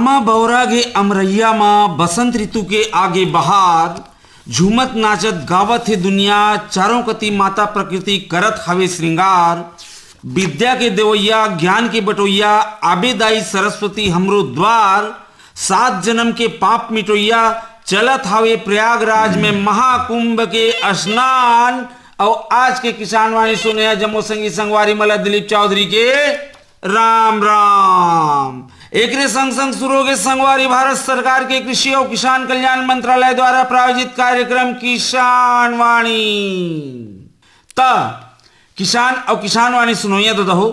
आमा बौरा गे अमरैया माँ, बसंत ऋतु के आगे बहार, झूमत नाचत गावत है दुनिया, चारों कति माता प्रकृति करत हवे श्रृंगार। विद्या के देवैया ज्ञान के बटोइया, आबेदाई सरस्वती हमरो द्वार। 7 जन्म के पाप मिटोइया, चलत हवे प्रयागराज में महाकुंभ के स्नान। और आज के किसान वाणी सुने जम्मू संगी संगवारी मला दिलीप चौधरी के राम राम। एकरे संग संग शुरू हो गए संगवारी भारत सरकार के कृषि और किसान कल्याण मंत्रालय द्वारा प्रायोजित कार्यक्रम किसान वाणी। किसान और किसान वाणी सुनोइया तो दहो।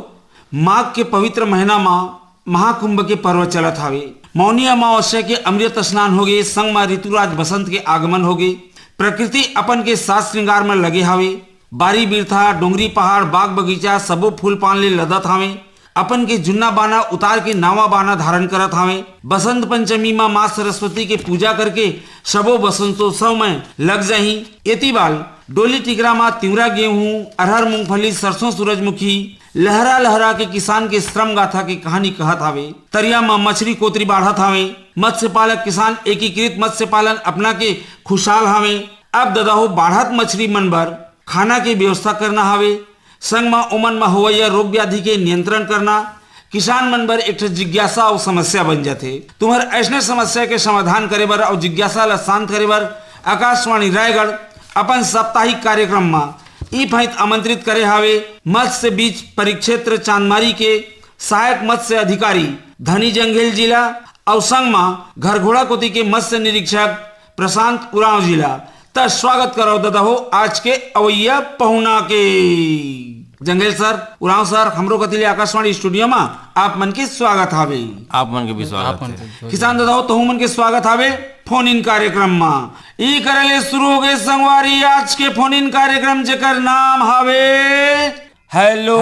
माघ के पवित्र महीना माँ महाकुंभ के पर्व चलत हावे। मौनी अमावस्या के अमृत स्नान हो गए, संग माँ ऋतुराज बसंत के आगमन हो गए। प्रकृति अपन के साज श्रृंगार में लगे हावे। बारी बिरथा डोंगरी पहाड़ बाग बगीचा सबो फूल पान ले लदत हावे। अपन के जुन्ना बाना उतार के नावा बाना धारण करत हावे। बसंत पंचमी माँ सरस्वती के पूजा करके सबो बसंतोत्सव में लग जाही। एती बाल डोली टिकरा माँ तिवरा गेहूं अरहर मूंगफली सरसों सूरजमुखी लहरा लहरा के किसान के श्रम गाथा की कहानी कहत हावे। तरिया माँ मछली कोतरी बाढ़त हावे। मत्स्य पालक किसान एकीकृत मत्स्य पालन अपना के खुशहाल हावे। अब ददाहो बाढ़त मछली मन बर खाना की व्यवस्था करना हावे। संग माँ उमन में होवैया रोग व्याधि के नियंत्रण करना किसान मन बर एक जिज्ञासा और समस्या बन जाते। तुम्हार ऐसने समस्या के समाधान करे बर और जिज्ञासा ला शांत करे बर आकाशवाणी रायगढ़ अपन साप्ताहिक कार्यक्रम में ई फैत आमंत्रित करे हावे मत्स्य बीज परिक्षेत्र चांदमारी के सहायक मत्स्य अधिकारी धनी जंगेल जिला और संग माँ घरघोड़ा कोती के मत्स्य निरीक्षक प्रशांत उरांव जिला। त स्वागत करो दादा हो आज के अवैया पहुना के। जंगेल सर उरांव सर हमरो कतिले आकाशवाणी स्टूडियो में आप मन के स्वागत हावे। आप मन के भी स्वागत है। किसान दादा हो तो मन के स्वागत हावे फोन इन कार्यक्रम में। ई करले शुरू हो गए संगवारी आज के फोन इन कार्यक्रम जेकर नाम हावे हेलो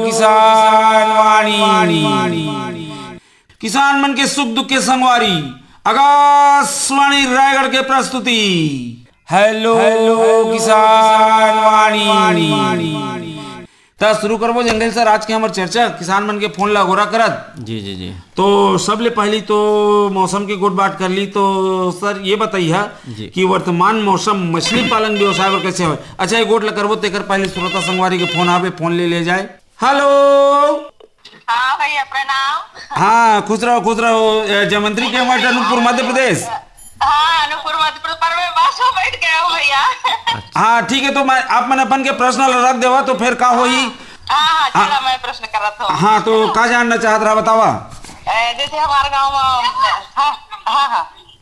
किसान वाणी। किसान मन के सुख दुख के संगवारी आकाशवाणी रायगढ़ के प्रस्तुति हेलो किसान वाणी। शुरू करबो जंगल सर आज के हमार चर्चा किसान मन के फोन ला गोरा करत। जी तो सबले पहली तो मौसम की गुट बात कर ली। तो सर ये बताइए कि वर्तमान मौसम मछली पालन व्यवसाय पर कैसे है। अच्छा ये गोट ला करबो तेकर पहले श्रोता संगवारी के फोन आवे फोन ले जाए। हेलो हाँ भैया प्रणाम। हाँ खुश रहो जयमंत्री के मठ अनूपपुर मध्य प्रदेश। हाँ अनूपपुर मध्य प्रदेश पर मैं बस में बैठ गया हूँ भैया। हाँ ठीक है तो मैं आप मन अपन के प्रश्न रख देवा तो फिर का होई। हाँ चला मैं प्रश्न कर रहा था। हाँ तो का जानना चाहत रहा बतावा। जैसे हमारे गांव में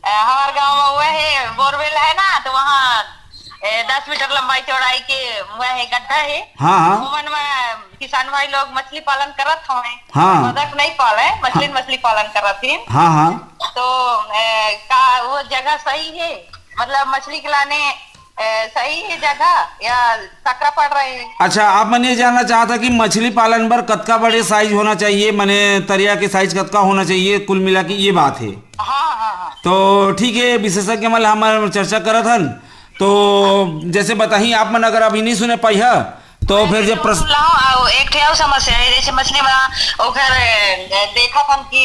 हमारे गांव में वह है बोरवेल है ना तो वहाँ 10 मीटर लंबाई चौड़ाई के वह है गड्ढा है। हाँ उमन में किसान भाई लोग मछली पालन करत हवे। हाँ मदक नहीं पाले मछली पालन करत थी। हाँ तो का वो जगह सही है मतलब मछली के लाने सही है जगह या सकरा पड़ रहे हैं। अच्छा आप मन ये जानना चाहता कि मछली पालन पर कतका बड़े साइज होना चाहिए मने तरिया के साइज कतका होना चाहिए कुल मिला के ये बात है। हाँ तो ठीक है विशेषज्ञ मल हमारे चर्चा करत हन। तो जैसे बताइए आप मन अगर अभी नहीं सुने पाई है तो फिर जब एक ठेव समस्या है जैसे मछली में ओकर देखा था कि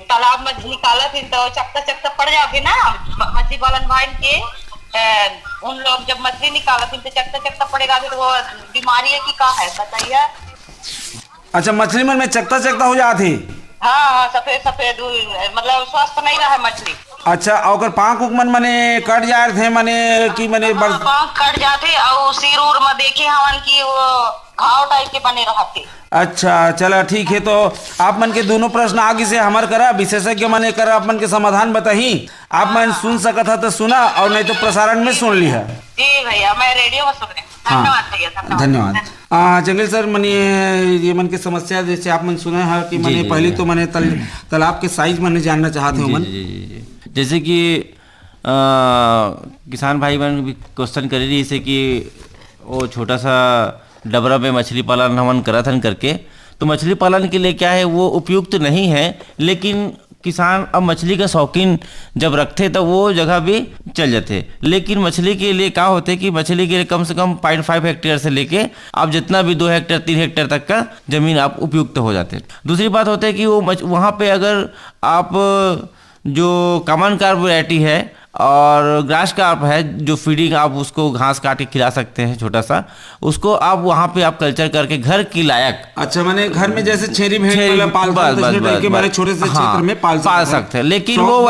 तालाब में निकालत थी तो चकता पड़ जाओगे ना मछली पालन भाई के उन लोग जब मछली निकालत थी तो चकता पड़ेगा तो वो बीमारी है कि का है बताइए। अच्छा मछली मन में चकता हो जाती। हाँ सफेद मतलब स्वस्थ नहीं रहा मछली। अच्छा और पाँख उकमन मने कट जाए थे मने कि मने पाँख कट जाते और सिर उर में देखे हवन की वो घाव टाइप के बने रहते। अच्छा चला ठीक है तो आप मन के दोनों प्रश्न आगे से हमार करा विशेषज्ञ मने करा आप मन के समाधान बताही। आप मन सुन सकता तो सुना और नहीं तो प्रसारण में सुन लिया। जी भैया मैं रेडियो में सुन रही हूँ। धन्यवाद भैया धन्यवाद। जंगल सर मने ये मन की समस्या जैसे आप मन सुने है कि मने पहले तो मने तालाब के साइज मने जानना चाहते हो मन। जैसे कि किसान भाई बहन भी क्वेश्चन करे रही जैसे कि वो छोटा सा डबरा में मछली पालन हमन करत हन करके तो मछली पालन के लिए क्या है वो उपयुक्त नहीं है लेकिन किसान अब मछली का शौकीन जब रखते तो वो जगह भी चल जाते, लेकिन मछली के लिए क्या होते कि मछली के लिए कम से कम 0.5 हेक्टेयर से लेके आप जितना भी 2 हेक्टेयर 3 हेक्टेयर तक का जमीन आप उपयुक्त हो जाते। दूसरी बात होता है कि वो वहाँ पे अगर आप जो कॉमन कार्प वैरायटी है और ग्रास कार्प है, जो फीडिंग आप उसको घास काट के खिला सकते हैं छोटा सा, उसको आप वहाँ पे आप कल्चर करके घर की लायक, अच्छा मैंने घर में जैसे छेरी भेड़ वाला छोटे से क्षेत्र में पाल सकते हैं, लेकिन वो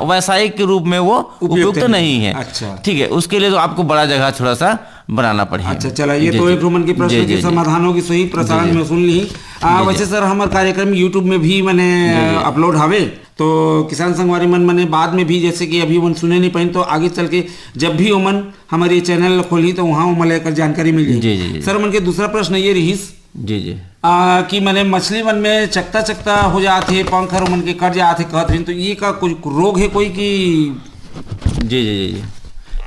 वैसायिक के रूप में वो उपयुक्त नहीं है। अच्छा ठीक है, उसके लिए तो आपको बड़ा जगह थोड़ा सा बनाना पड़ेगा। अच्छा चला, ये तो एक रोमन की प्रश्न की समाधान होगी, सही प्रसारण में सुन ली। वैसे सर हमारे कार्यक्रम यूट्यूब में भी मैंने अपलोड हवे, तो किसान संगवारी मन मैंने बाद में भी जैसे कि अभी मन सुने नहीं पाइन, तो आगे चल के जब भी ओमन हमारे चैनल खोली तो वहाँ ओमन लेकर जानकारी मिल जाएगी। सर मन के दूसरा प्रश्न ये रहीस कि मैंने मछली मन में चकता चकता हो जाते, पंख मन के कट जाते कहते हैं, तो ये का कोई रोग है कोई की? जी जी जी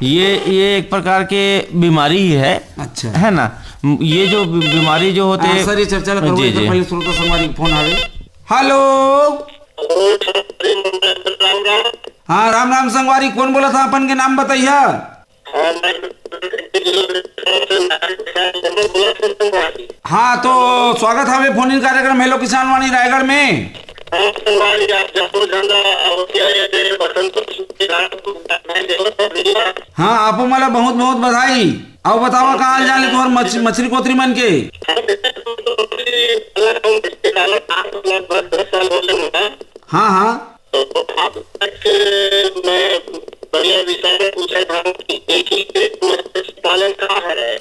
ये एक प्रकार के बीमारी ही है। अच्छा है ना, ये जो बीमारी जो होते हैं सर ये चर्चा करो। पहले श्रोता संगवारी फोन आवे। हेलो, हाँ राम राम संगवारी, कौन बोला था? अपन के नाम बताइए। हाँ तो स्वागत है फोन इन कार्यक्रम हेलो किसान वाणी रायगढ़ में। हाँ आपको मला बहुत बहुत बधाई। अब बताओ कहाँ हाल जाले तुम्हार मछली कोतरी मन के? हाँ हाँ बढ़िया विषय में पूछा था कि एकीकृत मत्स्य पालन कहाँ है?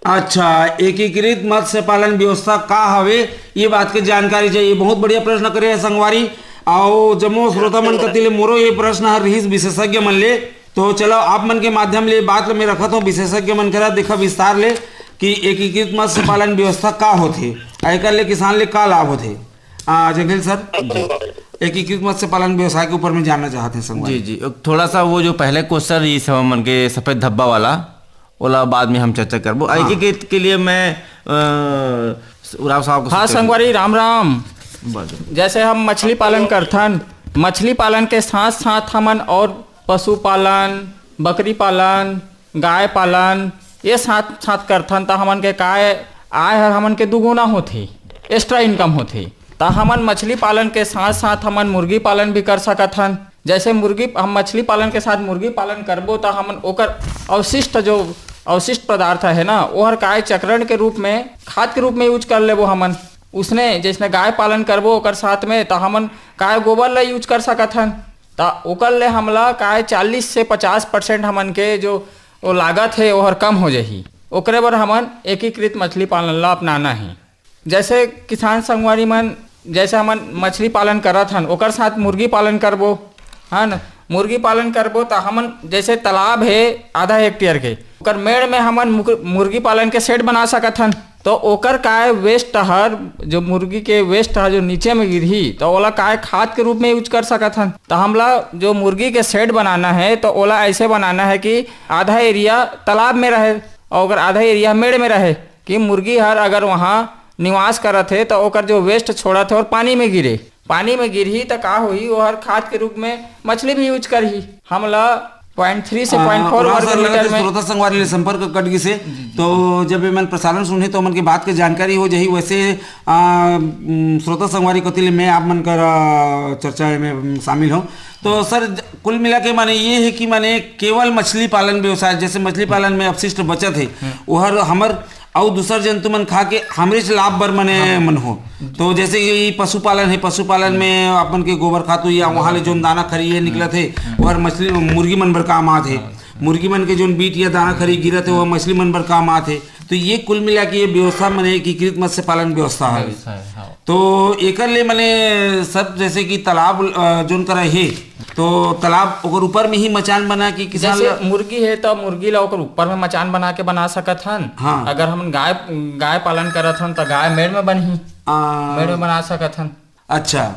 अच्छा, एकीकृत मत्स्य पालन व्यवस्था का हवे, ये बात के जानकारी चाहिए। बहुत बढ़िया प्रश्न करे है संगवारी। आओ जमो श्रोता मन कतिले मोरो ये प्रश्न हर रहीस विशेषज्ञ मन ले, तो चलो आप मन के माध्यम ले बात में रखत हूँ। विशेषज्ञ मन करा देखा विस्तार ले कि एकीकृत मत्स्य पालन व्यवस्था का होथे, एकर ले किसान ले का लाभ होथे। जंगल सर एकीकृत मत्स्य पालन व्यवसाय के ऊपर में जानना चाहते हैं संगवारी। जी जी थोड़ा सा वो जो पहले क्वेश्चन ये सब मन के सफेद धब्बा वाला ओला बाद में हम चर्चा करबो। एकीकृत के लिए मैं उराव साहब को। हाँ संगवारी राम राम। जैसे हम मछली पालन करथन, मछली पालन के साथ साथ हमन और पशुपालन, बकरी पालन, गाय पालन ये साथ साथ करथन, तो हमन के काय आय हर हमन के दुगुना होथे, एक्स्ट्रा इनकम होथे। तो हमन मछली पालन के साथ साथ हमन मुर्गी पालन भी कर सकत हन। जैसे हम मछली पालन के साथ मुर्गी पालन करबो तो हमन ओकर अवशिष्ट पदार्थ है ना, वो हर काय चक्रण के रूप में खाद के रूप में यूज कर लेबो हमन। उसने जैसे गाय पालन करबो ओकर साथ में तो हमन काय गोबर ला यूज कर सकत हन। तो ओकर ले हमला काय 40 से 50% हमन के जो वो लागत है वो हर कम हो जाही। ओकरे बर हमन एकीकृत मछली पालन ला अपनाना है। जैसे किसान संगवारी मन जैसे हमन मछली पालन करत हन ओकर साथ मुर्गी पालन करबो, हाँ न, मुर्गी पालन करबो तो हमन जैसे तालाब है आधा हेक्टेयर के, ओकर मेड़ में हमन मुर्गी पालन के शेड बना सकत हन। तो ओकर काय वेस्ट हर जो मुर्गी के वेस्ट हर जो नीचे में गिरही तो ओला काय खाद के रूप में यूज कर सकत हन। तो हमला जो मुर्गी के शेड बनाना है तो ओला ऐसे बनाना है कि आधा एरिया तालाब में रहे और अगर आधा एरिया मेड़ में रहे, कि मुर्गी हर अगर वहाँ निवास करत है तो ओकर जो वेस्ट छोड़त है और पानी में गिरही तो का होही, वो हर खाद के रूप में मछली भी यूज करही। हमला 0.3 से 0.4 वर्ग मीटर में श्रोता संगवारी ले संपर्क कट गई से, तो जब मन प्रसारण सुने तो मन की बात के जानकारी हो जाही। वैसे श्रोता संगवारी कतिले मैं आप मन कर चर्चा में शामिल हूँ। तो सर कुल मिला के माने ये है कि माने केवल मछली पालन व्यवसाय, जैसे मछली पालन में अपशिष्ट बचत है वो हर हमर और दूसर जंतु मन खा के हमरे से लाभ बर मने मन हो। तो जैसे ये पशुपालन है, पशुपालन में अपन के गोबर खातू या वहाँ ले जो दाना खरी है निकलत है वो मछली मुर्गी मन बर काम आत है। मुर्गी मन के जो बीट या दाना खरी गिरत है वो मछली मन बर काम आत है। तो ये कुल मिला के ये व्यवस्था मने एकीकृत मत्स्य पालन व्यवस्था है। तो एकर ले मने सब जैसे कि तालाब जोन करा है तो तालाब ओकर ऊपर में ही मचान बना के किसान जैसे मुर्गी है तो मुर्गी ला ओकर ऊपर में मचान बना के बना सकत हन। हाँ। अगर हम गाय पालन करत हन तो गाय मेड़ में बनही, मेड़ में बना सकत हन। अच्छा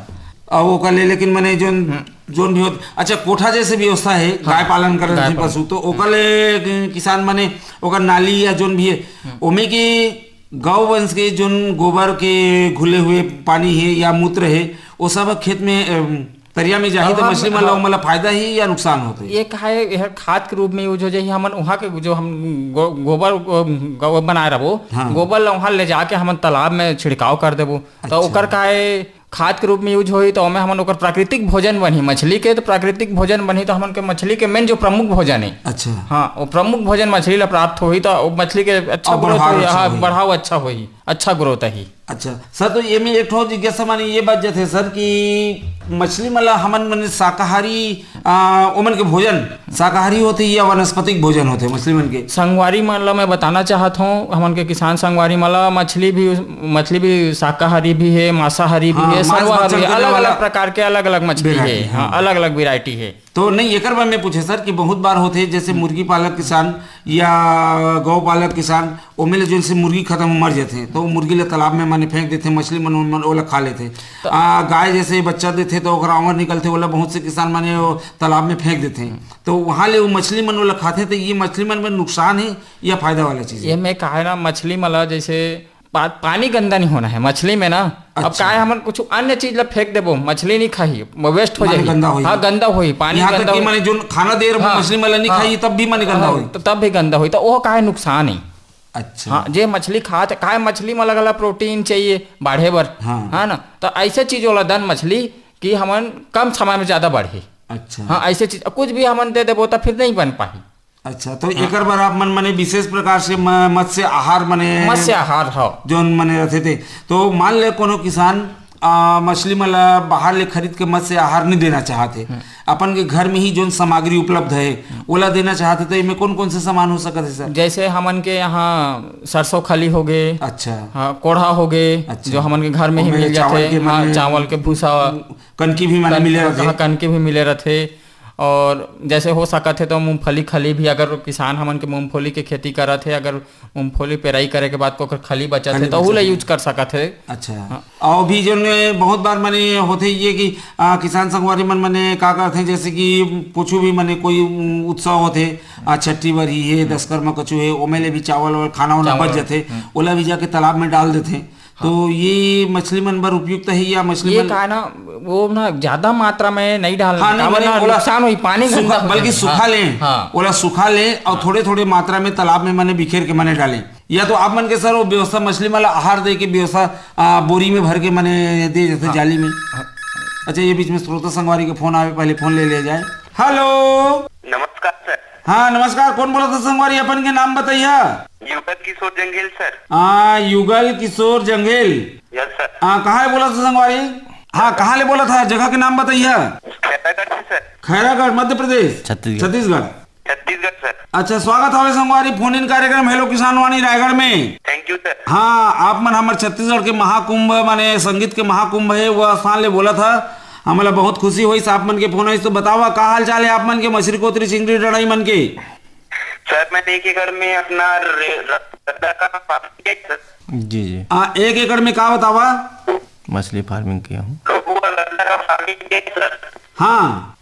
और वो कर ले, लेकिन मैंने जोन भी हो अच्छा कोठा जैसे व्यवस्था है गाय पालन कर पशु, तो ओकर ले किसान माने ओकर नाली या जोन भी है ओमे की गौवंश के जो गोबर के घुले हुए पानी है या मूत्र है वो सब खेत में तरिया में जाही तो मछली मन ला मतलब फायदा ही या नुकसान होते ये है यह खाद के रूप में यूज हो जाए हमन वहाँ के जो हम गोबर बनाए रहो गोबर ला वहाँ ले जाके हमन तालाब में छिड़काव कर देबो तो ओकर का खाद के रूप में यूज होई तो हमें हमन ओकर प्राकृतिक भोजन बनी मछली के तो प्राकृतिक भोजन बनी तो हमन के मछली के मेन जो प्रमुख भोजन है अच्छा हाँ वो प्रमुख भोजन मछली ला प्राप्त होई तो मछली के अच्छा ग्रोथ होई हाँ बढ़ाव अच्छा होई अच्छा ग्रोथ है। अच्छा सर तो ये में एक ठो जिज्ञासा मानी ये बात जाते सर कि मछली मतलब हमन मन शाकाहारी ओमन के भोजन शाकाहारी होते या वनस्पतिक भोजन होते मछली मन के? संगवारी मन ला मैं बताना चाहत हूँ हमन के किसान संगवारी मन ला मछली भी शाकाहारी भी है मांसाहारी भी है सर्वाहारी अलग अलग प्रकार के अलग अलग मछली है हाँ अलग अलग वेरायटी है। तो नहीं एक बार मैं पूछे सर कि बहुत बार होते जैसे मुर्गी पालक किसान या गौ पालक किसान ओमे ले जो से मुर्गी खत्म मर जाते हैं तो मुर्गी ले तालाब में माने फेंक देते मछली मन ओला खा लेते गाय जैसे बच्चा देते तो ओकरा आंवर निकलते ओला बहुत से किसान माने तालाब में फेंक देते हैं तो वहाँ ले वो मछली मन ओला खाते तो ये मछली मन में नुकसान है या फायदा वाला चीज? ये मैं कहा ना मछली मला जैसे पानी गंदा नहीं होना है मछली में ना। अच्छा। अब काय हमन कुछ अन्य चीज ला फेंक देबो मछली नहीं खाई वेस्ट हो जाएगी हाँ गंदा होई पानी गंदा माने जो खाना दे रहा मछली मला नहीं खाई तब भी माने गंदा होई तो तब भी गंदा होई तो वो काय नुकसान है। अच्छा हाँ जे मछली खाते काय मछली में अलग अलग प्रोटीन चाहिए बढ़े बर हाँ ना तो ऐसे चीज वाला दन मछली कि हमन कम समय में ज्यादा बढ़े। अच्छा हाँ ऐसे चीज कुछ भी हमन दे देबो तो फिर नहीं बन पाई। अच्छा तो एक बार आप मन मने विशेष प्रकार से मत्स्य आहार हो जो मने रहते थे तो मान ले कोनो किसान मछली मला बाहर ले खरीद के मत्स्य आहार नहीं देना चाहते अपन के घर में ही जो सामग्री उपलब्ध है ओला देना चाहते तो इनमें कौन कौन से सामान हो सकते है सर? जैसे हमन के यहाँ सरसों खली हो गए अच्छा हाँ कोढ़ा हो गए अच्छा। जो हमन के घर में ही मिल जाते हैं चावल के भूसा कनकी भी मिले रहते और जैसे हो सकत है तो मूंगफली खली भी अगर किसान हमन के मूंगफली के खेती करत है अगर मूंगफली पेराई करे के बाद को खली बचत है तो वो यूज कर सकत है। अच्छा हाँ। और भी जो बहुत बार माने होते ये कि किसान संगवारी मन माने का करते हैं जैसे कि कुछ भी माने कोई उत्सव होते छठी बरी है दशकर्मा कछु है ओमेले भी चावल और खाना वाना बच जाते ओला भी जाके तालाब में डाल देते हैं तो ये मछली मन बर उपयुक्त है या मछली ये का ना वो ना ज्यादा मात्रा में नहीं डालना नुकसान हुई पानी बल्कि सुखा लें ओला सुखा लें और थोड़े थोड़े मात्रा में तालाब में मैंने बिखेर के मैंने डालें या तो आप मन के सर वो व्यवस्था मछली वाला आहार दे के व्यवस्था बोरी में भर के मैंने दे जैसे जाली में। अच्छा ये बीच में श्रोता संगवारी के फोन आवे पहले फोन ले लिया जाए। हेलो नमस्कार सर। हाँ नमस्कार कौन बोला था संगवारी अपन के नाम बताइए? Yugal Kishore जंगेल sir. Yugal Kishore जंगेल yes sir. कहाँ बोला था संगवारी? हाँ कहाँ ले बोला था जगह के नाम बताइए? खैरागढ़ सर। खैरागढ़ मध्य प्रदेश छत्तीसगढ़ सर। अच्छा स्वागत है संगवारी फोन इन कार्यक्रम हेलो किसान वाणी रायगढ़ में। Thank you sir. हाँ आप मन हमारे छत्तीसगढ़ के महाकुंभ माने संगीत के महाकुंभ है वह स्थान ले बोला था हमें बहुत खुशी हुई आप मन के फोन आई तो बतावा का हाल चाल है आप मन के मछली कोतरी चिंगड़ी डड़ाई मन के? सर मैं 1 एकड़ में अपना जी जी 1 एकड़ में का बतावा मछली फार्मिंग किया हूँ। हाँ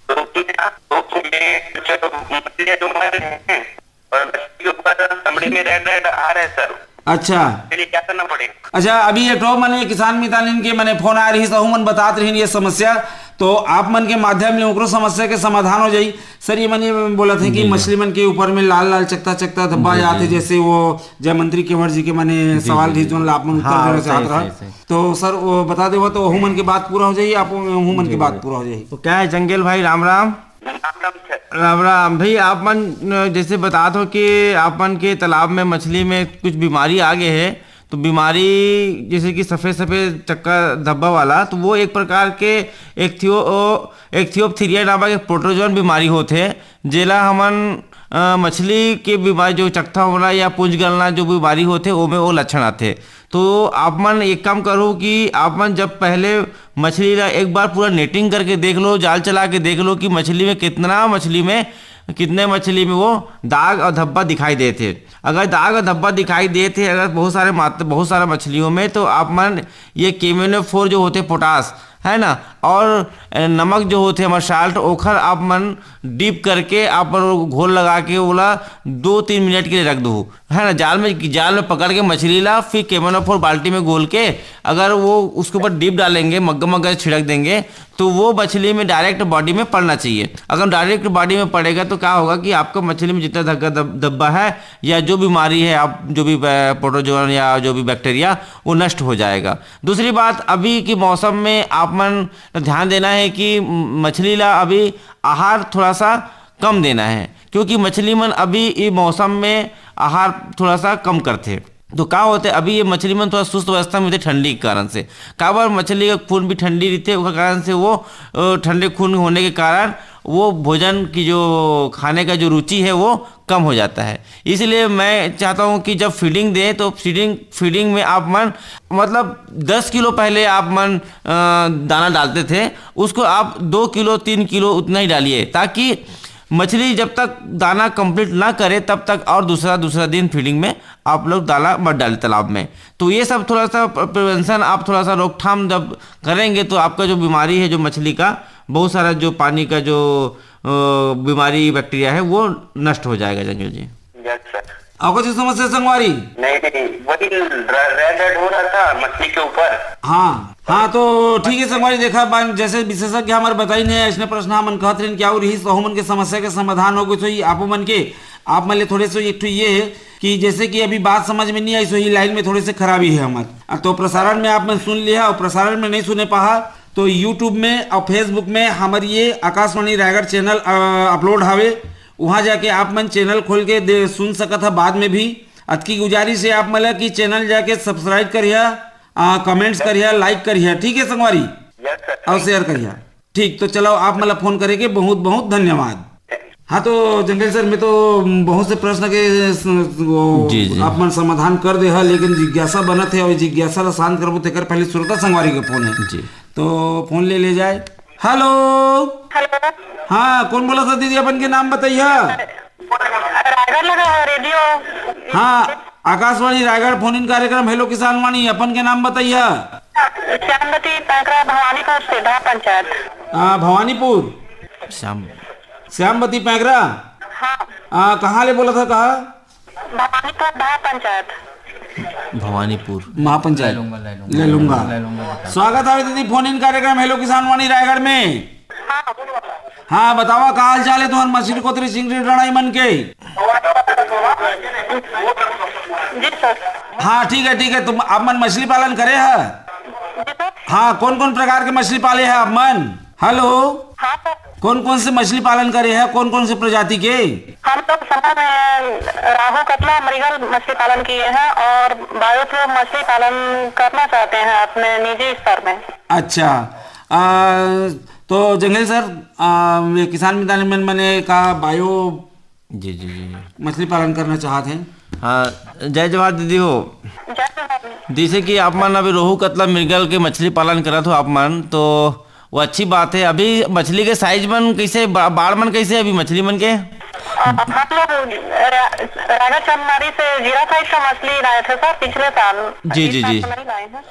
अच्छा क्या करना पड़ेगा? अच्छा अभी एक मैंने किसान मितान के मैंने फोन आ रही सहू मन बतात रही ये समस्या तो आप मन के माध्यम ले उनको समस्या के समाधान हो जाई। सर ये मैंने बोला था कि मछली मन के ऊपर में लाल लाल चकता चकता धब्बा आते जैसे वो जय मंत्री केवट जी के मैंने सवाल थी जो आप मन उत्तर देना चाहत रहा तो सर वो बता देवा तो वह मन की बात पूरा हो जाए आप मन की बात पूरा हो जाए। तो क्या है जंगेल भाई राम राम। राम राम भाई आप मन जैसे बता दो कि आप मन के तालाब में मछली में कुछ बीमारी आ गए है तो बीमारी जैसे कि सफ़ेद सफ़ेद चक्का धब्बा वाला तो वो एक प्रकार के एक्थियोप्थीरिया नामक एक प्रोटोजोन बीमारी होते है जेला हमन मछली के बीमारी जो चकथा होना या पूंछ गलना जो बीमारी होते वो में वो लक्षण आते। तो आप मन एक काम करो कि आप मन जब पहले मछली ला एक बार पूरा नेटिंग करके देख लो साल चला के देख लो कि कितने मछली में वो दाग और धब्बा दिखाई देते। अगर दाग और धब्बा दिखाई देते अगर बहुत सारे मछलियों में तो आप मन ये केमिनो 4 जो होते पोटास है ना। और नमक जो होते हमारे साल्ट ओखर आप मन डीप करके आप मन घोल लगा के बोला 2-3 मिनट के लिए रख दो, है ना। जाल में पकड़ के मछली ला, फिर केमोनोफोर बाल्टी में घोल के अगर वो उसके ऊपर डीप डालेंगे, मग्गा मग्गा छिड़क देंगे तो वो मछली में डायरेक्ट बॉडी में पड़ना चाहिए। अगर डायरेक्ट बॉडी में पड़ेगा तो क्या होगा कि आपका मछली में जितना धक्का धब्बा है या जो बीमारी है, आप जो भी प्रोटोजोन या जो भी बैक्टीरिया, वो नष्ट हो जाएगा। दूसरी बात, अभी के मौसम में आप मन ध्यान देना है कि मछली ला अभी आहार थोड़ा सा कम देना है, क्योंकि मछली मन अभी ये मौसम में आहार थोड़ा सा कम करते। तो क्या होते अभी ये मछली मन थोड़ा सुस्त अवस्था में होते ठंडी के कारण से। का बार मछली का खून भी ठंडी रहती है, उसके कारण से वो ठंडे खून होने के कारण वो भोजन की जो खाने का जो रुचि है वो कम हो जाता है। इसलिए मैं चाहता हूँ कि जब फीडिंग दें तो फीडिंग में आप मन मतलब 10 किलो पहले आप मन दाना डालते थे, उसको आप 2 किलो 3 किलो उतना ही डालिए, ताकि मछली जब तक दाना कंप्लीट ना करे तब तक और दूसरा दिन फीडिंग में आप लोग दाना मत डालें तालाब में। तो ये सब थोड़ा सा प्रिवेंशन, आप थोड़ा सा रोकथाम जब करेंगे तो आपका जो बीमारी है, जो मछली का बहुत सारा जो पानी का जो बीमारी बैक्टीरिया है वो नष्ट हो जाएगा। जंगल जी यस सर। आपको जो समस्या संगवारी? नहीं, वही रेड हो रहा था मछली के ऊपर। हाँ तो ठीक है संगवारी, देखा जैसे विशेषज्ञ हमारे बताई नहीं ऐसे प्रश्न हमन कहत रहे क्या रही सहु मन के समस्या के समाधान हो गई। आप मन के आप मन ले थोड़े से एक ये है कि जैसे कि अभी बात समझ में नहीं आई, सो ही लाइन में थोड़ी सी खराबी है हमारे। तो प्रसारण में आप मन सुन लिया और प्रसारण में नहीं सुने पा तो यूट्यूब में और फेसबुक में हमारी ये आकाशवाणी रायगढ़ चैनल अपलोड हवे, वहाँ जाके आप मन चैनल खोल के सुन सकत है बाद में भी। अतकी गुजारिश है आप मतलब कि चैनल जाके सब्सक्राइब करिए, कमेंट्स करिए, लाइक करिए, ठीक है संगवारी, और शेयर करिए। ठीक, तो चलो आप मतलब फोन करेंगे, बहुत बहुत धन्यवाद। हाँ तो जंगल सर, मैं तो बहुत से प्रश्न के जी। आप मन समाधान कर दे है, लेकिन जिज्ञासा बनत है और जिज्ञासा ला शांत करबो तेकर पहले श्रोता संगवारी के फोन है जी, तो फोन ले जाए। हेलो, हाँ कौन बोला था दीदी? अपन के नाम बताइए। रायगढ़ लगा है रेडियो। हाँ, आकाशवाणी रायगढ़ फोन इन कार्यक्रम हेलो किसान वाणी। अपन के नाम बताइए। श्यामवती पैकरा, भवानीपुर से ढा पंचायत। भवानीपुर श्यामवती पैकरा। हाँ, कहाँ ले बोला था? कहाँ? भवानीपुर ढा पंचायत। भवानीपुर महापंचायत ले लूंगा। स्वागत है दीदी फोन इन कार्यक्रम हेलो किसान वाणी रायगढ़ में। हाँ बतावा का हाल चाल है तुम्हारे मछली कोतरी सिंगरी डराई मन के? जी सर। हाँ ठीक है, तुम आप मन मछली पालन करे है? हाँ, कौन कौन प्रकार के मछली पाले हैं आप मन? हेलो, हाँ सर। कौन कौन से मछली पालन करे हैं, कौन कौन से प्रजाति के? हम लोग समय में राहु, कतला, मृगल मछली पालन किए हैं और बायोफ्लो मछली पालन करना चाहते हैं अपने निजी स्तर में। अच्छा, तो जंगल सर, ये किसान मितान में मैंने कहा बायो जी मछली पालन करना चाहते हैं। हाँ, जय जवाहर दीदी हो। जैसे जैसे कि आप मन अभी रोहू, कतला, मृगल के मछली पालन करत हो आप मन, तो वो अच्छी बात है। अभी मछली के साइज मन कैसे, बाढ़ मन कैसे अभी मछली मन के? हम लोग रायगढ़ चंदमारी से जीरा साइज का मछली लाए थे सर पिछले साल। जी।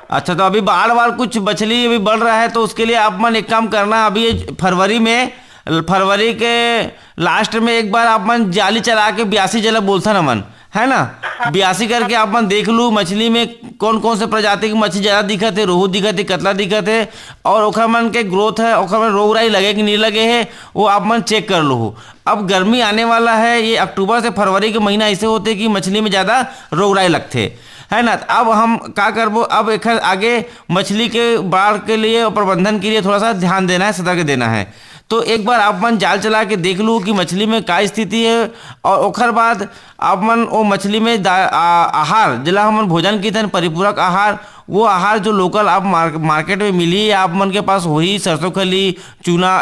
अच्छा, तो अभी बाढ़ कुछ मछली अभी बढ़ रहा है, तो उसके लिए आप मन एक काम करना, अभी फरवरी के लास्ट में एक बार आप मन जाली चला के 82 जला बोलता ना मन, है ना, 82 करके आप मन देख लू मछली में कौन कौन से प्रजाति की मछली ज्यादा दिखत है, रोहू दिखत है, कतला दिखत है, और ओखर मन के ग्रोथ है, ओखर मन रोग राई लगे कि नहीं लगे है, वो आप मन चेक कर लो। अब गर्मी आने वाला है, ये अक्टूबर से फरवरी के महीना ऐसे होते कि मछली में ज़्यादा रोग राई लगते, है ना। अब हम क्या करबो, अब एक आगे मछली के बाढ़ के लिए और प्रबंधन के लिए थोड़ा सा ध्यान देना है, सतर्क देना है। तो एक बार आप मन जाल चला के देख लूँ कि मछली में क्या स्थिति है, और ओखर बाद आप मन वो मछली में आहार जिला हमन भोजन की तरह परिपूरक आहार, वो आहार जो लोकल आप मार्केट में मिली, आप मन के पास वही सरसों खली, चूना,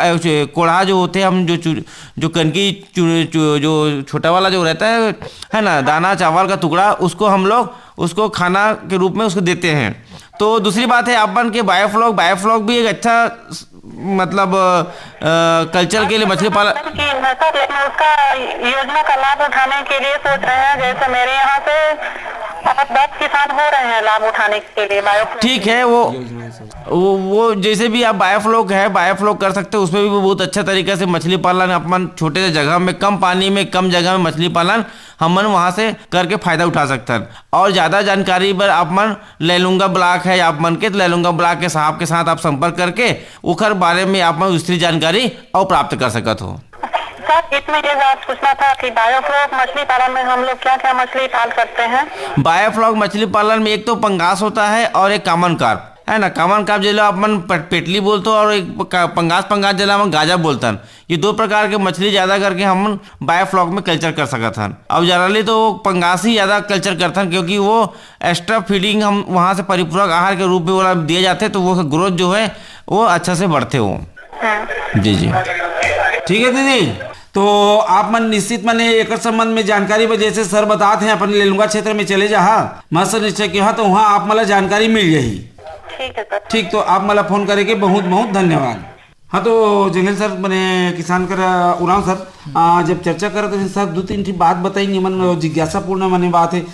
कोढ़ा जो होते हैं, हम जो कनकी जो छोटा वाला जो रहता है ना, दाना चावल का टुकड़ा, उसको हम लोग उसको खाना के रूप में उसको देते हैं। तो दूसरी बात है अपन के बायोफ्लॉक भी एक अच्छा मतलब कल्चर के लिए मछली पालन लेकिन उसका योजना का लाभ उठाने के लिए सोच रहे हैं। जैसे मेरे यहाँ से बहुत किसान हो रहे हैं लाभ उठाने के लिए बायोफ्लॉक। ठीक है, वो जैसे भी आप बायोफ्लॉक है, बायोफ्लॉक कर सकते हो, उसमें भी बहुत अच्छा तरीके से मछली पालन अपन छोटे से जगह में, कम पानी में, कम जगह में मछली पालन हमन वहाँ से करके फायदा उठा सकते हैं। और ज़्यादा जानकारी पर आप मन लैलूंगा ब्लॉक है आप मन के, तो लैलूंगा ब्लॉक के साहब के साथ आप संपर्क करके उखर बारे में आप मन विस्तृत जानकारी और प्राप्त कर सकते हो। सर इसमें ये बात पूछना था कि बायोफ्लॉक मछली पालन में हम लोग क्या क्या मछली पाल सकते हैं? बायोफ्लॉक मछली पालन में एक तो पंगास होता है और एक कॉमन कार्प है ना। कॉमन कार्प जिला अपन पेटली बोलते हो और एक पंगास जिला हम गाजा बोलते हैं। ये दो प्रकार के मछली ज्यादा करके हम बायोफ्लॉक में कल्चर कर सकते हैं। अब जनरली तो पंगास ही ज्यादा कल्चर करते हैं, क्योंकि वो एक्स्ट्रा फीडिंग हम वहाँ से परिपूरक आहार के रूप में वाला दिए जाते हैं, तो वो ग्रोथ जो है वो अच्छा से बढ़ते हो। जी जी ठीक है दीदी, तो आप मन निश्चित मने एक संबंध में जानकारी जैसे सर बताते हैं अपन लेलुंगा क्षेत्र में चले जा, मस्त निश्चय किया तो वहाँ आप मला जानकारी मिल जाही। ठीक है सर। ठीक, तो आप मला फोन करे के बहुत बहुत धन्यवाद। हाँ तो जंगल सर मैंने किसान कर उड़ाऊ सर, जब चर्चा कर तो सर दो तीन बात बताएंगे मन जिज्ञासा पूर्ण मैंने बात है।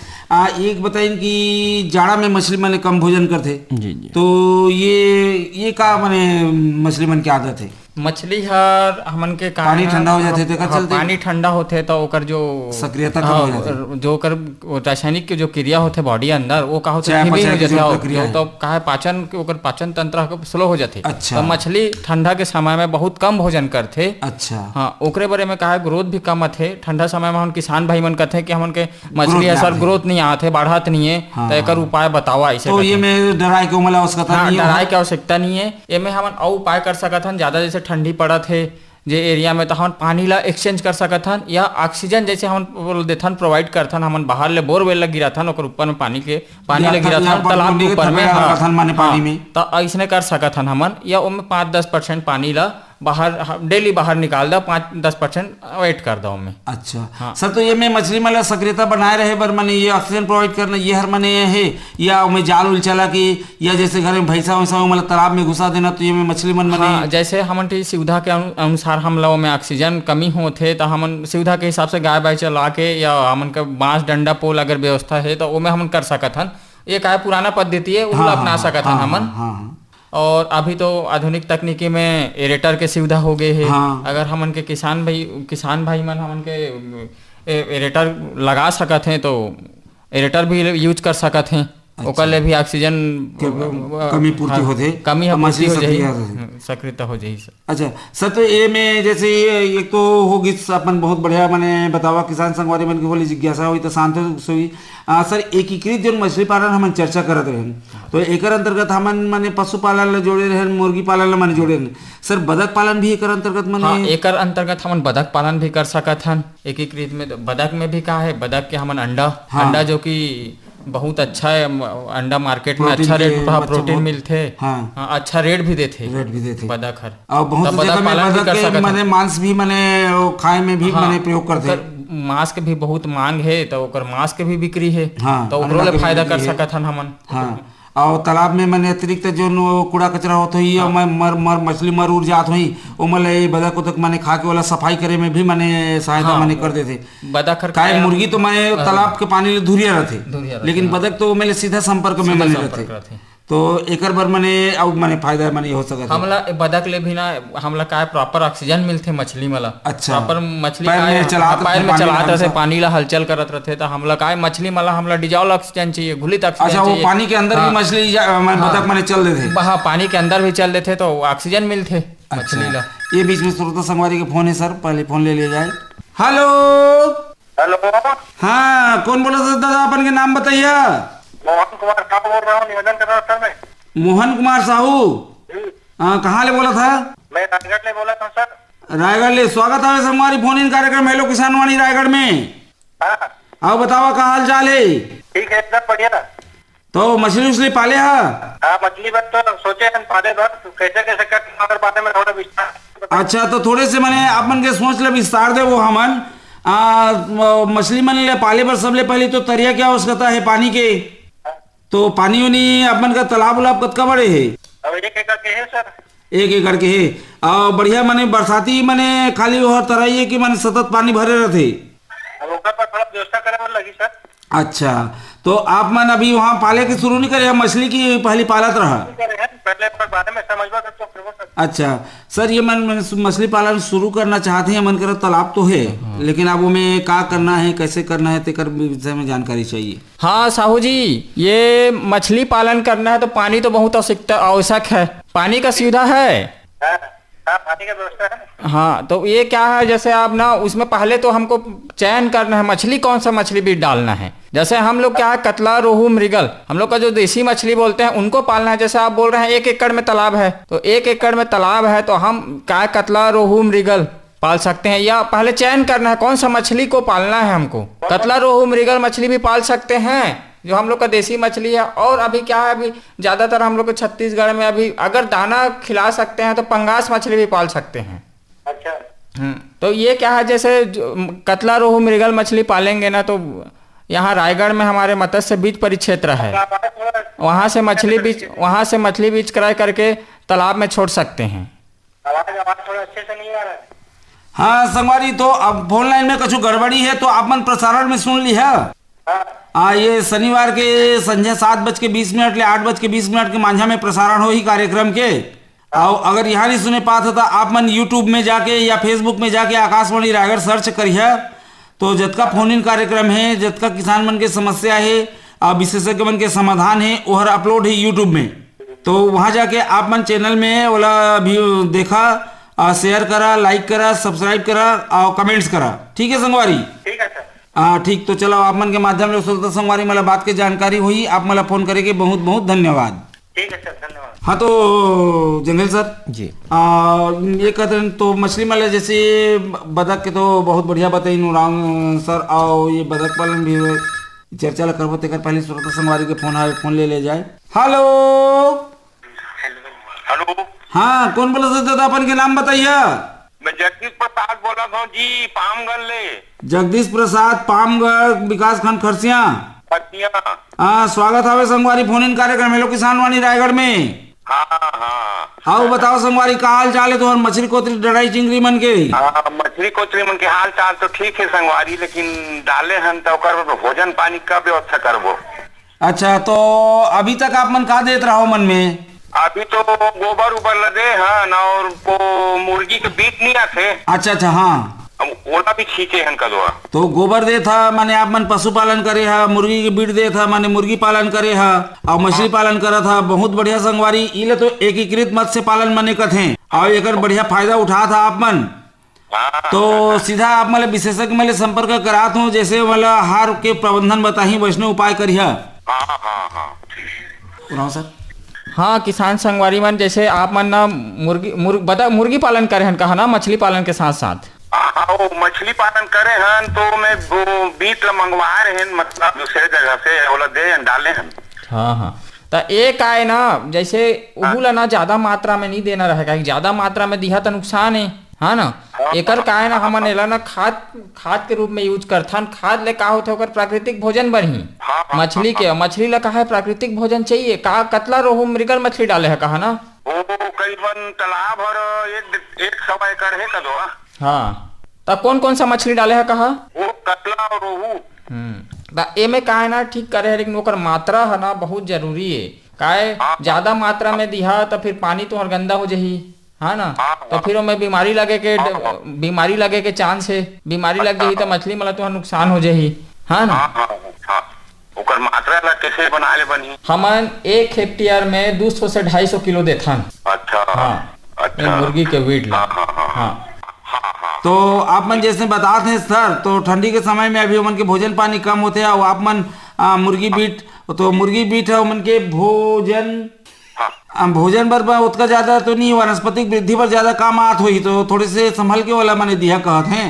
एक बताएं कि जाड़ा में मछली मैंने कम भोजन करते जी जी, तो ये का मैंने मछली मन की आदत है? मछली हर हमन के पानी ठंडा हो जाते तो का चलते पानी ठंडा होते तो ओकर जो सक्रियता कम हो जाती, जो ओकर रासायनिक के जो क्रिया होते बॉडी अंदर वो का होते चाहे धीमी पचाए हो की जो जाते प्रक्रिया है। तो काहे पाचन के ओकर पाचन तंत्र स्लो हो जाते। अच्छा। तो मछली ठंडा के समय में बहुत कम भोजन करते। अच्छा हाँ, ओकरे बारे में कहा ग्रोथ भी कम थे। ठंडा समय में हम किसान भाई मन कहते कि हमन के मछली ना असर आथे। ग्रोथ नहीं आते, बढ़त नहीं है। हाँ, तो एकर उपाय बतावा ऐसे तो ये कहते। में डराई को मला आवश्यकता हाँ, नहीं है। डराई की आवश्यकता नहीं है। एमे हमन और उपाय कर सकत हन, ज्यादा जैसे ठंडी पड़त है जे एरिया में तो हम पानी ला एक्सचेंज कर सकत हन, या ऑक्सीजन जैसे हम बोल देथन प्रोवाइड करथन। हमन बाहर ले बोरवेल ला गिराथन, ओकर ऊपर में पानी ले गिराथन तालाब के ऊपर में। पानी में तो ऐसने कर सकत हन हमन, या ओमे 5-10% पानी ला बाहर डेली बाहर निकाल दो, 5-10% वेट कर दो में। अच्छा हाँ। सर, तो ये में मछली मला सक्रियता बनाए रहे बर मने ये ऑक्सीजन प्रोवाइड करना ये हर मने है, या में जाल उल चला कि या जैसे घर में भैंसा वैसा मतलब तालाब में घुसा देना, तो ये में मछली मन मने हाँ, जैसे हमन की सुविधा के अनुसार हम लोग में ऑक्सीजन कमी होते तो हमन सुविधा के हिसाब से गाय बाय चला के, या हमन का बांस डंडा पोल अगर व्यवस्था है तो ओमे हमन कर सकत हन। ये का पुराना पद्धति है, वो अपना सकत हन हमन। और अभी तो आधुनिक तकनीकी में एरेटर के सुविधा हो गए है। हाँ। अगर हमन के किसान भाई मन हमन के एरेटर लगा सकत हैं तो एरेटर भी यूज कर सकत हैं। ओकर ले भी ऑक्सीजन कमी पूर्ति होते, कमी तो पूर्ति हो सक्रिय जाही, सक्रियता हो जाही। अच्छा सर, तो ये में जैसे एक तो होगी अपन बहुत बढ़िया मैंने बतावा किसान संगवारी मन के बोले जिज्ञासा हुई तो शांत हुई। सर एकीकृत जो मछली पालन हम चर्चा करते रहे, तो एक अंतर्गत हमन माने पशुपालन ला जोड़े रहे, मुर्गी पालन ला माने जोड़े रहे। सर बदक पालन भी एक अंतर्गत माने? हाँ, एक अंतर्गत हमन बदक पालन भी कर सकत हन एकीकृत में। तो बदक में भी का है, बदक के हमन अंडा जो कि बहुत अच्छा है, अंडा मार्केट में अच्छा रेट प्रोटीन मिलते। हाँ, अच्छा रेट भी देते बदक हर। और बहुत तो जगह में बदक के माने मांस भी माने खाए में भी माने प्रयोग करते। मांस के भी बहुत मांग है, तो ओकर मांस के भी बिक्री है। हाँ, तो ओकरो ले फायदा कर सकत हन हमन। हाँ, और तालाब में मैंने अतिरिक्त जो कूड़ा कचरा होता ही मछली मर उड़ जात हुई ओमल बदक तक मैंने खा के वाला सफाई करे में भी मैंने सहायता मैंने कर देते। बदक काय मुर्गी तो मैं तालाब के पानी ले धुरिया रहते, लेकिन बदक तो मेरे सीधा संपर्क में मैंने रहते। तो एकर बर मने अब मने फायदा मने हो सकत है। हमला बदक ले भी ना हमला काय प्रॉपर ऑक्सीजन मिलथे मछली मला। अच्छा, प्रॉपर मछली पैर में चलात रहते, पानी ला हलचल करत रहते। तो हमला काय मछली मला हमला डिजॉल्व ऑक्सीजन चाहिए, घुलित ऑक्सीजन अच्छा, चाहिए। वो पानी के अंदर भी मछली बदक मने चल देते। हाँ, पानी के अंदर भी चल देते तो ऑक्सीजन मिलथे मछली ला। ये बीच में श्रोता संगवारी के फोन है सर, पहले फोन ले जाए। हेलो हेलो, हाँ कौन बोला सर? दादा अपन के नाम बताइए। मोहन कुमार साहू बोल रहा हूँ, निवेदन कर रहा हूँ सर मैं। मोहन कुमार साहू, कहाँ ले बोला था? मैं रायगढ़ ले बोला था सर। रायगढ़ ले। स्वागत है हमारी फोन इन कार्यक्रम हेलो किसान वाणी रायगढ़ में। हाँ, आओ बतावा का हाल चाल है? ठीक है, एकदम बढ़िया। तो मछली उछली पाले है? हाँ, मछली बस तो सोचे हम पाले बस कैसे कैसे कर बारे में थोड़ा विस्तार। अच्छा, तो थोड़े से मैंने अपन के सोच ले विस्तार दे वो हमन मछली मन ले पाले पर सबले पहले तो तरिया क्या आवश्यकता है पानी के? तो पानी उनी अपन का तालाब उलाब कतका बड़े है? अब 1 एकड़ के है सर। 1 एकड़ के है। और बढ़िया माने बरसाती माने खाली हर तरह कि माने सतत पानी भरे रहते। अब ओकर पर थोड़ा व्यवस्था करे में लगी सर। अच्छा, तो आप मन अभी वहाँ पाले के शुरू नहीं करे, मछली की पहली पालत रहा? पहले पर बारे में समझवा तो फिर वो अच्छा सर, ये मन मछली पालन शुरू करना चाहते हैं, मन करो तालाब तो है, लेकिन अब में क्या करना है, कैसे करना है, तेकर विषय में जानकारी चाहिए। हाँ साहू जी, ये मछली पालन करना है तो पानी तो बहुत आवश्यक है। पानी का सुविधा है? पानी का व्यवस्था है। हाँ, तो ये क्या है, जैसे आप ना उसमें पहले तो हमको चयन करना है मछली, कौन सा मछली बीज डालना है। जैसे हम लोग क्या है, कतला, रोहू, मृगल, हम लोग का जो देसी मछली बोलते हैं उनको पालना है। जैसे आप बोल रहे हैं 1 एकड़ में तालाब है, तो 1 एकड़ में तालाब है तो हम क्या कतला, रोहू, मृगल पाल सकते हैं। या पहले चयन करना है कौन सा मछली को पालना है हमको। कतला, रोहू, मृगल मछली भी पाल सकते हैं जो हम लोग का देसी मछली है। और अभी क्या है, अभी ज्यादातर हम लोग को छत्तीसगढ़ में अभी अगर दाना खिला सकते हैं तो पंगास मछली भी पाल सकते हैं। अच्छा। तो ये क्या है, जैसे कतला, रोहू, मृगल मछली पालेंगे ना तो यहाँ रायगढ़ में हमारे मत्स्य बीज परिक्षेत्र है, वहाँ से मछली बीज क्रय करके तालाब में छोड़ सकते हैं। आवाज थोड़ा अच्छे से नहीं आ रहा है। हाँ संगवारी, तो अब फोन लाइन में कुछ गड़बड़ी है तो आप मन प्रसारण में सुन ली है। ये शनिवार के संध्या 7:20 ले 8:20 के मांझा में प्रसारण हो ही कार्यक्रम के। और अगर यहाँ नहीं सुने पाते तो आप मन यूट्यूब में जाके या फेसबुक में जाके आकाशवाणी रायगढ़ सर्च करिए, तो जतका फोन इन कार्यक्रम है, जतका किसान मन के समस्या है, विशेषज्ञ मन के समाधान है, वह अपलोड है यूट्यूब में। तो वहाँ जाके आप मन चैनल में वाला भी देखा, शेयर करा, लाइक करा, सब्सक्राइब करा और कमेंट्स करा। ठीक है संगवारी? ठीक है सर। ठीक, तो चलो आप मन के माध्यम से सुनता संगवारी मला बात की जानकारी हुई, आप मला फोन करेंगे, बहुत बहुत धन्यवाद। ठीक है सर, धन्यवाद। हाँ तो जंगल सर जी, ये कहते हैं तो मछली माले जैसे बतख के तो बहुत बढ़िया बताई राम सर, और ये बतख पालन भी चर्चा ला करबो, तेकर पहले श्रोता संगवारी के फोन आए, फोन ले जाए। हेलो हेलो, हाँ कौन बोला सर, दादा अपन के नाम बताइए। मैं जगदीश प्रसाद बोल रहा हूँ जी, पामगढ़ ले। जगदीश प्रसाद, पामगढ़ विकास खंड खरसिया। स्वागत है संगवारी फोन इन कार्यक्रम हेलो किसान वाणी रायगढ़ में। हाँ बताओ संगवारी, का हाल चाल है तो मछली कोतरी डराई चिंगरी मन के? मछली कोतरी मन के हाल चाल तो ठीक है संगवारी, लेकिन डाले हम तो भोजन पानी का व्यवस्था करबो। अच्छा, तो अभी तक आप मन का देत रहो मन में? अभी तो गोबर उबर लगे हैं ना, और को मुर्गी के बीट नहीं आते। अच्छा, हाँ, ओला भी छींचे हैं कदवा। तो गोबर दे था माने आप मन पशुपालन करे है, मुर्गी के बीट दे था माने मुर्गी पालन करे है, और मछली पालन करा था। बहुत बढ़िया संगवारी, इले तो एकीकृत मत्स्य पालन माने कथे, और एक बढ़िया फायदा उठा था आप मन। तो सीधा आप मतलब विशेषज्ञ में संपर्क करात हूँ, जैसे मतलब आहार के प्रबंधन बताही, वैष्णव उपाय करिए। सर हाँ किसान संगवारी मन, जैसे आप मन ना मुर्गी पालन करे हैं कहा ना, मछली पालन के साथ साथ मछली पालन करे हैं तो मैं बीट मंगवा रहे हैं, मतलब दूसरे जगह से ओला दे डाले हैं। हाँ, तो एक आए ना, जैसे उहुला ना ज्यादा मात्रा में नहीं देना रहेगा, ज्यादा मात्रा में दिया तो नुकसान है, हाँ ना। एकर का है ना, हमन एला ना खाद के रूप में यूज करथन। खाद ले का होथे, ओकर प्राकृतिक भोजन बढ़ी मछली के। मछली ला कहा है प्राकृतिक भोजन चाहिए, का कतला, रोहू, मृगल मछली डाले है कहा ना। वो करीबन तालाब और 100 एकड़ है कदवा। हाँ, तब कौन कौन सा मछली डाले है कहा? वो कतला और रोहू। एमे का है ना, ठीक करे है, लेकिन ओकर मात्रा है ना बहुत जरूरी है। काहे ज्यादा मात्रा में दिहा तो फिर पानी तो गंदा हो जाही, हाँ ना। तो फिर ओमे बीमारी लगे के चांस है, बीमारी लग जाही तो मछली मतलब तो नुकसान हो जाही, हाँ ना। ओकर मात्रा ला कैसे बनाले बनी? हमन 1 हेक्टेयर में 200 से 250 किलो देथन। अच्छा, हाँ, अच्छा, मुर्गी के वेट ला। हाँ। तो आप मन जैसे बताते हैं सर, तो ठंडी के समय में अभी उमन के भोजन पानी कम होते हैं, और आप मन मुर्गी बीट, तो मुर्गी बीट है उमन के भोजन पर उतना ज्यादा तो नहीं, वनस्पतिक वृद्धि पर ज्यादा काम आत हुई, तो थोड़े से संभल के वाला मैंने दिया कहते हैं।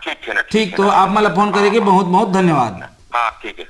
ठीक है ना, ठीक, तो आप मतलब फोन करेंगे, बहुत बहुत धन्यवाद। हाँ ठीक है।